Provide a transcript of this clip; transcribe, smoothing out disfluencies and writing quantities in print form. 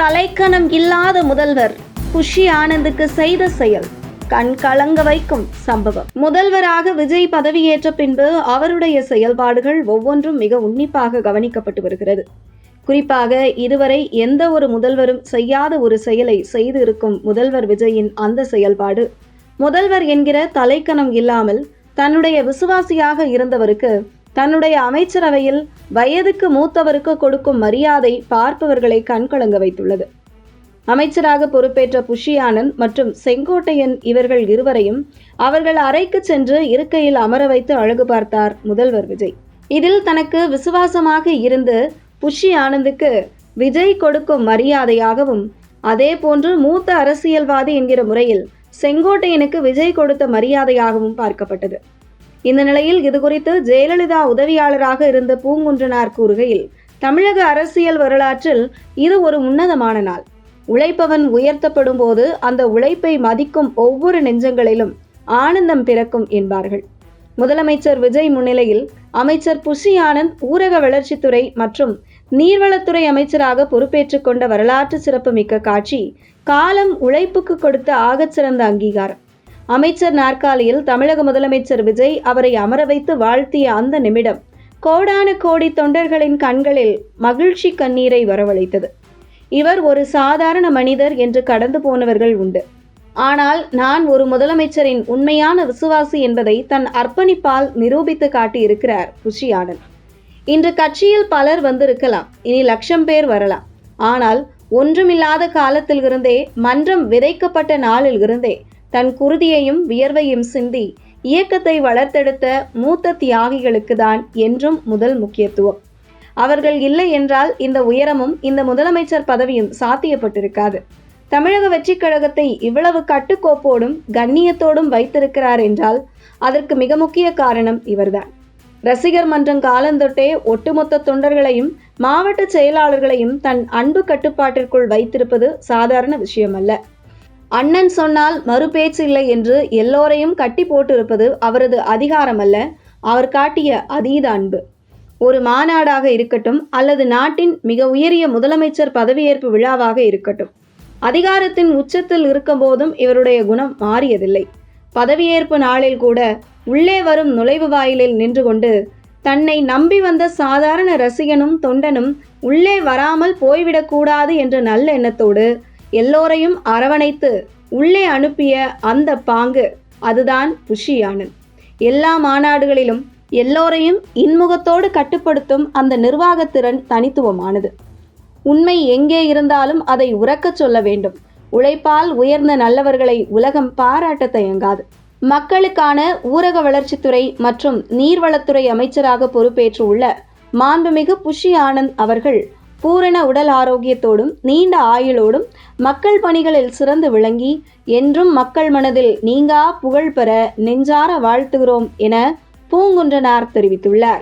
தலைக்கணம் இல்லாத முதல்வர் புஷி ஆனந்துக்கு செய்த செயல் கண் கலங்க வைக்கும் சம்பவம். முதல்வராக விஜய் பதவியேற்ற பின்பு அவருடைய செயல்பாடுகள் ஒவ்வொன்றும் மிக உன்னிப்பாக கவனிக்கப்பட்டு வருகிறது. குறிப்பாக இதுவரை எந்த ஒரு முதல்வரும் செய்யாத ஒரு செயலை செய்து இருக்கும் முதல்வர் விஜயின் அந்த செயல்பாடு, முதல்வர் என்கிற தலைக்கணம் இல்லாமல் தன்னுடைய விசுவாசியாக இருந்தவருக்கு தன்னுடைய அமைச்சரவையில் வயதுக்கு மூத்தவருக்கு கொடுக்கும் மரியாதை பார்ப்பவர்களை கண்கலங்க வைத்துள்ளது. அமைச்சராக பொறுப்பேற்ற புஷி ஆனந்த் மற்றும் செங்கோட்டையன் இவர்கள் இருவரையும் அவர்கள் அறைக்கு சென்று இருக்கையில் அமர வைத்து அழகு பார்த்தார் முதல்வர் விஜய். இதில் தனக்கு விசுவாசமாக இருந்து புஷி ஆனந்துக்கு விஜய் கொடுக்கும் மரியாதையாகவும், அதே போன்று மூத்த அரசியல்வாதி என்கிற முறையில் செங்கோட்டையனுக்கு விஜய் கொடுத்த மரியாதையாகவும் பார்க்கப்பட்டது. இந்த நிலையில் இதுகுறித்து ஜெயலலிதா உதவியாளராக இருந்த பூங்குன்றனார் கூறுகையில், தமிழக அரசியல் வரலாற்றில் இது ஒரு உன்னதமான நாள். உழைப்பவன் உயர்த்தப்படும் போது அந்த உழைப்பை மதிக்கும் ஒவ்வொரு நெஞ்சங்களிலும் ஆனந்தம் பிறக்கும் என்பார்கள். முதலமைச்சர் விஜய் முன்னிலையில் அமைச்சர் புஷி ஆனந்த் ஊரக வளர்ச்சித்துறை மற்றும் நீர்வளத்துறை அமைச்சராக பொறுப்பேற்றுக் கொண்ட வரலாற்று சிறப்புமிக்க காட்சி காலம் உழைப்புக்கு கொடுத்த ஆகச்சிறந்த அங்கீகாரம். அமைச்சர் நாற்காலியில் தமிழக முதலமைச்சர் விஜய் அவரை அமர வைத்து வாழ்த்திய அந்த நிமிடம் கோடான கோடி தொண்டர்களின் கண்களில் மகிழ்ச்சி கண்ணீரை வரவழைத்தது. இவர் ஒரு சாதாரண மனிதர் என்று கடந்து போனவர்கள் உண்டு. ஆனால் நான் ஒரு முதலமைச்சரின் உண்மையான விசுவாசி என்பதை தன் அர்ப்பணிப்பால் நிரூபித்து காட்டியிருக்கிறார் புஷி ஆனந்த். இன்று கட்சியில் பலர் வந்திருக்கலாம், இனி லட்சம் பேர் வரலாம். ஆனால் ஒன்றுமில்லாத காலத்தில் இருந்தே, மன்றம் விதைக்கப்பட்ட நாளில் இருந்தே தன் குருதியையும் வியர்வையும் சிந்தி இயக்கத்தை வளர்த்தெடுத்த மூத்த தியாகிகளுக்கு தான் என்றும் முதல் முக்கியத்துவம். அவர்கள் இல்லை என்றால் இந்த உயரமும் இந்த முதலமைச்சர் பதவியும் சாத்தியப்பட்டிருக்காது. தமிழக வெற்றிக் கழகத்தை இவ்வளவு கட்டுக்கோப்போடும் கண்ணியத்தோடும் வைத்திருக்கிறார் என்றால் அதற்கு மிக முக்கிய காரணம் இவர்தான். ரசிகர் மன்றம் காலந்தொட்டே ஒட்டுமொத்த தொண்டர்களையும் மாவட்ட செயலாளர்களையும் தன் அன்பு கட்டுப்பாட்டிற்குள் வைத்திருப்பது சாதாரண விஷயமல்ல. அண்ணன் சொன்னால் மறுபேச்சு இல்லை என்று எல்லோரையும் கட்டி போட்டிருப்பது அவரது அதிகாரம் அல்ல, அவர் காட்டிய அதீத அன்பு. ஒரு மாநாடாக இருக்கட்டும் அல்லது நாட்டின் மிக உயரிய முதலமைச்சர் பதவியேற்பு விழாவாக இருக்கட்டும், அதிகாரத்தின் உச்சத்தில் இருக்கும் போதும் இவருடைய குணம் மாறியதில்லை. பதவியேற்பு நாளில் கூட உள்ளே வரும் நுழைவு வாயிலில் நின்று கொண்டு தன்னை நம்பி வந்த சாதாரண ரசிகனும் தொண்டனும் உள்ளே வராமல் போய்விடக்கூடாது என்ற நல்ல எண்ணத்தோடு எல்லோரையும் அரவணைத்து உள்ளே அனுப்பிய அந்த பாங்கு, அதுதான் புஷி ஆனந்த். எல்லா மாநாடுகளிலும் எல்லோரையும் இன்முகத்தோடு கட்டுப்படுத்தும் அந்த நிர்வாகத்திறன் தனித்துவமானது. உண்மை எங்கே இருந்தாலும் அதை உரக்கச் சொல்ல வேண்டும். உழைப்பால் உயர்ந்த நல்லவர்களை உலகம் பாராட்ட தயங்காது. மக்களுக்கான ஊரக வளர்ச்சித்துறை மற்றும் நீர்வளத்துறை அமைச்சராக பொறுப்பேற்று உள்ள மாண்புமிகு புஷி ஆனந்த் அவர்கள் பூரண உடல் ஆரோக்கியத்தோடும் நீண்ட ஆயுளோடும் மக்கள் பணிகளில் சிறந்து விளங்கி என்றும் மக்கள் மனதில் நீங்கா புகழ் பெற நெஞ்சார வாழ்த்துகிறோம் என பூங்குன்றனார் தெரிவித்துள்ளார்.